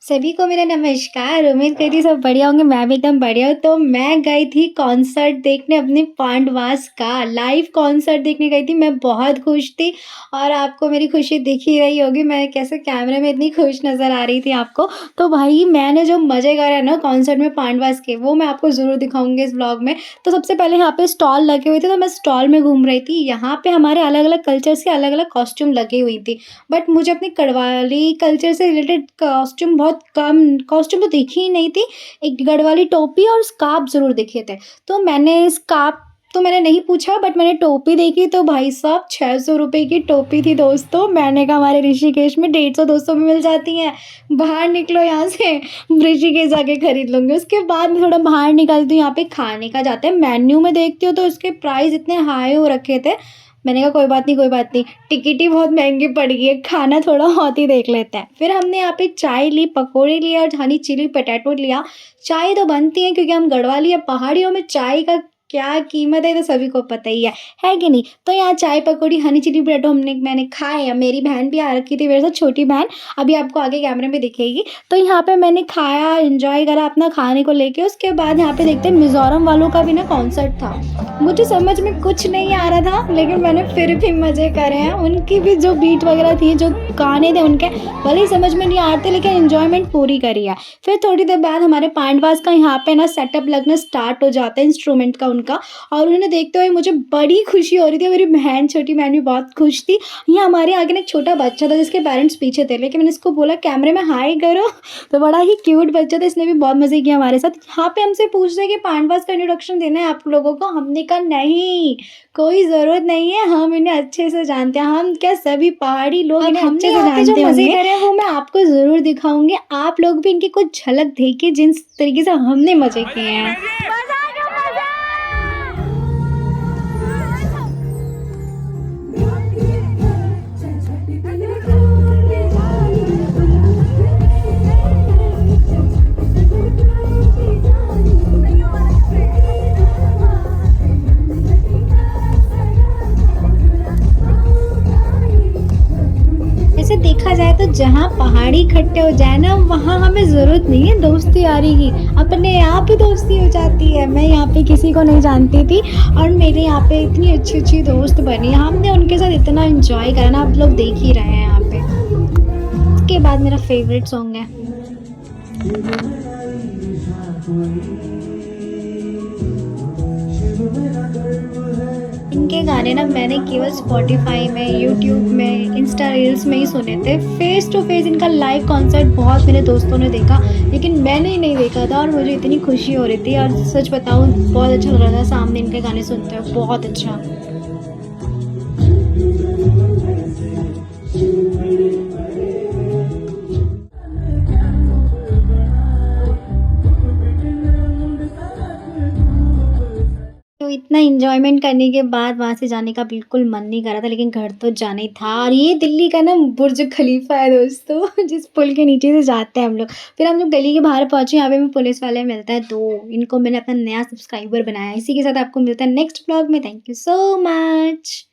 सभी को मेरा नमस्कार। उम्मीद करती हूँ सब बढ़िया होंगे, मैं भी एकदम बढ़िया हूँ। तो मैं गई थी कॉन्सर्ट देखने अपने पांडवास का, लाइव कॉन्सर्ट देखने गई थी। मैं बहुत खुश थी और आपको मेरी खुशी दिख ही रही होगी, मैं कैसे कैमरे में इतनी खुश नज़र आ रही थी आपको। तो भाई मैंने जो मज़े करे हैं ना कॉन्सर्ट में पांडवास के, वो मैं आपको ज़रूर दिखाऊँगी इस व्लॉग में। तो सबसे पहले यहाँ पे स्टॉल लगे हुए थे, तो मैं स्टॉल में घूम रही थी। यहाँ पे हमारे अलग-अलग कल्चर्स के अलग-अलग कॉस्ट्यूम लगी हुई थी। बट मुझे अपनी गढ़वाली कल्चर से रिलेटेड कॉस्ट्यूम बहुत कम कॉस्ट्यूम तो दिखी ही नहीं थी। एक गढ़वाली टोपी और स्कार्फ ज़रूर दिखे थे। तो मैंने स्कार्फ तो मैंने नहीं पूछा, बट मैंने टोपी देखी तो भाई साहब ₹600 की टोपी थी दोस्तों। मैंने कहा हमारे ऋषिकेश में 150-200 में मिल जाती हैं। बाहर निकलो यहाँ से, ऋषिकेश जाके खरीद लूँगी। उसके बाद मैं थोड़ा बाहर निकलती हूँ, यहाँ पे खाने का जाते हैं। मेन्यू में देखती हूँ तो उसके प्राइस इतने हाई हो रखे थे। मैंने कहा कोई बात नहीं, कोई बात नहीं। टिकट ही बहुत महँगी पड़ गई है, खाना थोड़ा और ही देख लेते हैं। फिर हमने यहाँ पे चाय ली, पकौड़े लिए और हनी चिली पोटैटो लिया। चाय तो बनती है क्योंकि हम गढ़वाली हैं, पहाड़ियों में चाय का क्या कीमत है ये तो सभी को पता ही है कि नहीं? तो यहाँ चाय, पकौड़ी, हनी चिली पोटैटो मैंने खाए। अब मेरी बहन भी आ रखी थी मेरे साथ, छोटी बहन, अभी आपको आगे कैमरे में दिखेगी। तो यहाँ पे मैंने खाया, एन्जॉय करा अपना खाने को लेके। उसके बाद यहाँ पे देखते हैं मिज़ोरम वालों का भी ना कॉन्सर्ट था। मुझे समझ में कुछ नहीं आ रहा था, लेकिन मैंने फिर भी मज़े करे हैं। उनकी भी जो बीट वगैरह थी, जो गाने थे उनके, भले ही समझ में नहीं आ रहे थे लेकिन एन्जॉयमेंट पूरी करी है। फिर थोड़ी देर बाद हमारे पांडवास का यहाँ पे ना सेटअप लगना स्टार्ट हो जाता है इंस्ट्रूमेंट का उनका, और उन्हें देखते हुए मुझे बड़ी खुशी हो रही थी। मेरी बहन, छोटी बहन भी बहुत खुश थी। यहाँ हमारे आगे ना एक छोटा बच्चा था जिसके पेरेंट्स पीछे थे, लेकिन मैंने इसको बोला कैमरे में हाय करो, तो बड़ा ही क्यूट बच्चा था, इसने भी बहुत मज़े किए हमारे साथ। यहाँ पे हमसे पूछ रहे हैं कि पांडवास का इंट्रोडक्शन देना है आप लोगों को। हमने कहा नहीं, कोई ज़रूरत नहीं है, हम इन्हें अच्छे से जानते हैं। हम क्या, सभी पहाड़ी लोग अब इन्हें हमने अच्छे से यहाँ पे जो जानते मज़े होंगे। करे हैं वो मैं आपको ज़रूर दिखाऊँगी। आप लोग भी इनकी कुछ झलक देखिए जिस तरीके से हमने मज़े किए हैं। ऐसे देखा जाए तो जहाँ पहाड़ी इकट्ठे हो जाए ना, वहाँ हमें ज़रूरत नहीं है दोस्ती यारी की, अपने आप ही दोस्ती हो जाती है। मैं यहाँ पे किसी को नहीं जानती थी और मेरे यहाँ पे इतनी अच्छी-अच्छी दोस्त बनी। हमने उनके साथ इतना एन्जॉय करा ना, आप लोग देख ही रहे हैं यहाँ पे। उसके बाद मेरा फ़ेवरेट सॉन्ग है। इनके गाने ना मैंने केवल स्पॉटिफ़ाई में, यूट्यूब में, इंस्टा रील्स में ही सुने थे। फ़ेस टू फ़ेस इनका लाइव कॉन्सर्ट बहुत मेरे दोस्तों ने देखा, लेकिन मैंने ही नहीं देखा था और मुझे इतनी खुशी हो रही थी और सच बताऊँ बहुत अच्छा लग रहा था सामने इनके गाने सुनते हुए, बहुत अच्छा। तो इतना एन्जॉयमेंट करने के बाद वहाँ से जाने का बिल्कुल मन नहीं कर रहा था, लेकिन घर तो जाना ही था। और ये दिल्ली का ना बुर्ज खलीफा है दोस्तों, जिस पुल के नीचे से जाते हैं हम लोग। फिर हम जब गली के बाहर पहुँचे, यहाँ पे हमें पुलिस वाले मिलता है, तो इनको मैंने अपना नया सब्सक्राइबर बनाया। इसी के साथ आपको मिलता है नेक्स्ट व्लॉग में। Thank you so much.